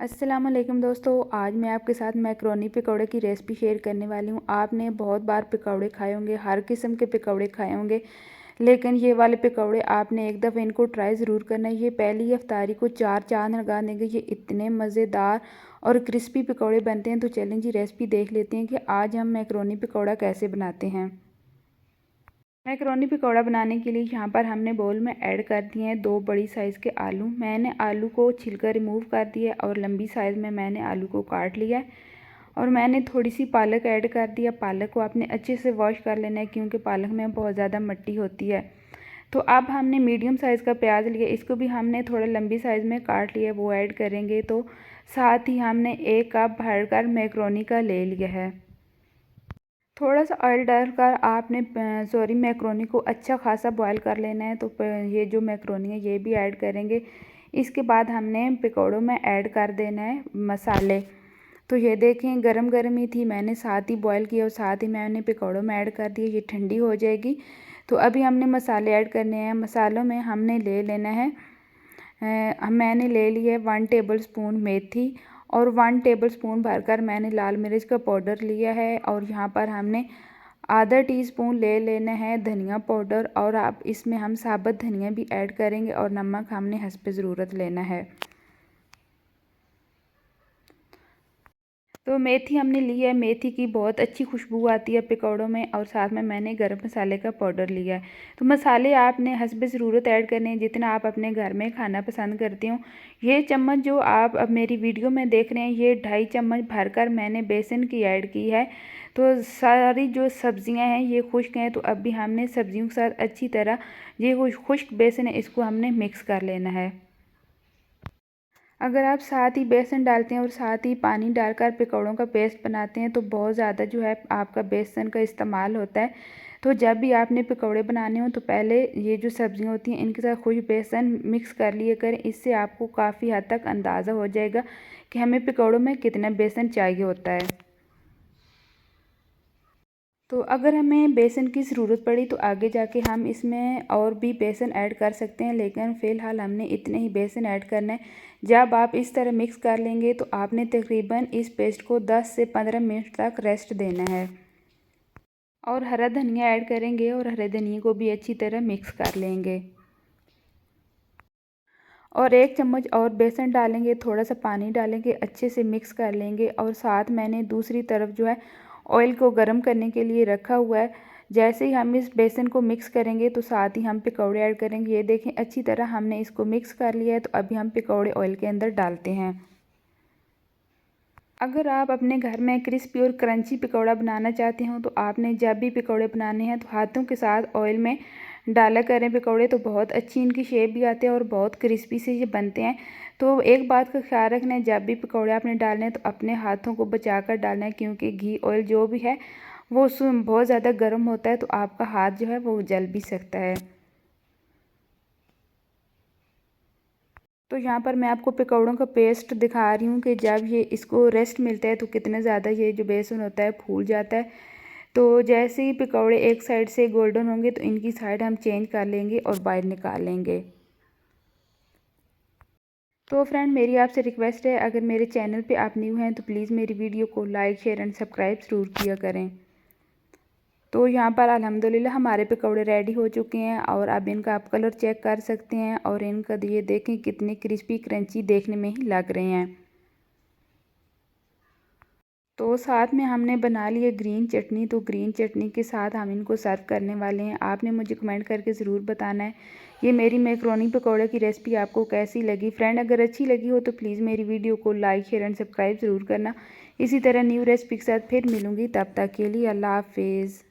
अस्सलाम वालेकुम दोस्तों, आज मैं आपके साथ मैकरोनी पकौड़े की रेसिपी शेयर करने वाली हूँ। आपने बहुत बार पकौड़े खाए होंगे, हर किस्म के पकौड़े खाए होंगे, लेकिन ये वाले पकौड़े आपने एक दफ़ा इनको ट्राई ज़रूर करना है। ये पहली इफ्तारी को चार चाँद लगा देंगे। ये इतने मज़ेदार और क्रिस्पी पकौड़े बनते हैं। तो चलें जी, रेसिपी देख लेते हैं कि आज हम मैकरोनी पकौड़ा कैसे बनाते हैं। मैकरोनी पकौड़ा बनाने के लिए यहाँ पर हमने बोल में ऐड कर दिए हैं 2 बड़ी साइज़ के आलू। मैंने आलू को छिलकर रिमूव कर दिया और लंबी साइज़ में मैंने आलू को काट लिया है। और मैंने थोड़ी सी पालक ऐड कर दिया। पालक को आपने अच्छे से वॉश कर लेना है क्योंकि पालक में बहुत ज़्यादा मिट्टी होती है। तो अब हमने मीडियम साइज़ का प्याज लिया, इसको भी हमने थोड़ा लंबी साइज़ में काट लिया, वो ऐड करेंगे। तो साथ ही हमने 1 कप भरकर मैकरोनी का ले लिया है। थोड़ा सा ऑयल डालकर आपने मैकरोनी को अच्छा खासा बॉयल कर लेना है। तो ये जो मैकरोनी है ये भी ऐड करेंगे। इसके बाद हमने पकौड़ों में ऐड कर देना है मसाले। तो ये देखें, गरम गरम ही थी, मैंने साथ ही बॉयल किया और साथ ही मैंने पकौड़ों में ऐड कर दिया। ये ठंडी हो जाएगी तो अभी हमने मसाले ऐड करने हैं। मसालों में हमने ले लेना है मैंने ले लिया 1 टेबल स्पून मेथी और 1 टेबल स्पून भरकर मैंने लाल मिर्च का पाउडर लिया है। और यहाँ पर हमने आधा टीस्पून ले लेना है धनिया पाउडर और आप इसमें हम साबुत धनिया भी ऐड करेंगे और नमक हमने हस्ब ज़रूरत लेना है। तो मेथी हमने ली है, मेथी की बहुत अच्छी खुशबू आती है पकौड़ों में। और साथ में मैंने गरम मसाले का पाउडर लिया है। तो मसाले आपने हस्ब ज़रूरत ऐड करने हैं जितना आप अपने घर में खाना पसंद करते हो। ये चम्मच जो आप अब मेरी वीडियो में देख रहे हैं, ये 2.5 चम्मच भरकर मैंने बेसन की ऐड की है। तो सारी जो सब्ज़ियाँ हैं ये खुश्क हैं, तो अब भी हमने सब्ज़ियों के साथ अच्छी तरह ये खुश्क बेसन है इसको हमने मिक्स कर लेना है। अगर आप साथ ही बेसन डालते हैं और साथ ही पानी डालकर पकौड़ों का पेस्ट बनाते हैं तो बहुत ज़्यादा जो है आपका बेसन का इस्तेमाल होता है। तो जब भी आपने पकौड़े बनाने हो तो पहले ये जो सब्ज़ियाँ होती हैं इनके साथ खुश बेसन मिक्स कर लिया करें। इससे आपको काफ़ी हद तक अंदाज़ा हो जाएगा कि हमें पकौड़ों में कितना बेसन चाहिए होता है। तो अगर हमें बेसन की ज़रूरत पड़ी तो आगे जाके हम इसमें और भी बेसन ऐड कर सकते हैं, लेकिन फ़िलहाल हमने इतने ही बेसन ऐड करना है। जब आप इस तरह मिक्स कर लेंगे तो आपने तकरीबन इस पेस्ट को 10 से 15 मिनट तक रेस्ट देना है। और हरा धनिया ऐड करेंगे और हरे धनिया को भी अच्छी तरह मिक्स कर लेंगे। और 1 चम्मच और बेसन डालेंगे, थोड़ा सा पानी डालेंगे, अच्छे से मिक्स कर लेंगे। और साथ मैंने दूसरी तरफ जो है ऑयल को गर्म करने के लिए रखा हुआ है। जैसे ही हम इस बेसन को मिक्स करेंगे तो साथ ही हम पकौड़े ऐड करेंगे। ये देखें, अच्छी तरह हमने इसको मिक्स कर लिया है। तो अभी हम पकौड़े ऑयल के अंदर डालते हैं। अगर आप अपने घर में क्रिस्पी और क्रंची पकौड़ा बनाना चाहते हो तो आपने जब भी पकौड़े बनाने हैं तो हाथों के साथ ऑयल में डाला करें पकौड़े, तो बहुत अच्छी इनकी शेप भी आती है और बहुत क्रिस्पी से ये बनते हैं। तो एक बात का ख्याल रखना है, जब भी पकौड़े आपने डालने हैं तो अपने हाथों को बचा कर डालना है क्योंकि घी ऑयल जो भी है वो बहुत ज़्यादा गर्म होता है, तो आपका हाथ जो है वो जल भी सकता है। तो यहाँ पर मैं आपको पकौड़ों का पेस्ट दिखा रही हूँ कि जब ये इसको रेस्ट मिलता है तो कितना ज़्यादा ये जो बेसन होता है फूल जाता है। तो जैसे ही पकौड़े एक साइड से गोल्डन होंगे तो इनकी साइड हम चेंज कर लेंगे और बाहर निकाल लेंगे। तो फ्रेंड, मेरी आपसे रिक्वेस्ट है, अगर मेरे चैनल पे आप न्यू हैं तो प्लीज़ मेरी वीडियो को लाइक शेयर एंड सब्सक्राइब ज़रूर किया करें। तो यहाँ पर अल्हम्दुलिल्लाह हमारे पकौड़े रेडी हो चुके हैं और अब इनका आप कलर चेक कर सकते हैं और इनका ये देखें कितने क्रिस्पी क्रंची देखने में ही लग रहे हैं। तो साथ में हमने बना लिए ग्रीन चटनी। तो ग्रीन चटनी के साथ हम इनको सर्व करने वाले हैं। आपने मुझे कमेंट करके ज़रूर बताना है ये मेरी मैकरोनी पकौड़े की रेसिपी आपको कैसी लगी। फ्रेंड, अगर अच्छी लगी हो तो प्लीज़ मेरी वीडियो को लाइक शेयर एंड सब्सक्राइब ज़रूर करना। इसी तरह न्यू रेसिपी के साथ फिर मिलूँगी, तब तक के लिए अल्लाह हाफिज़।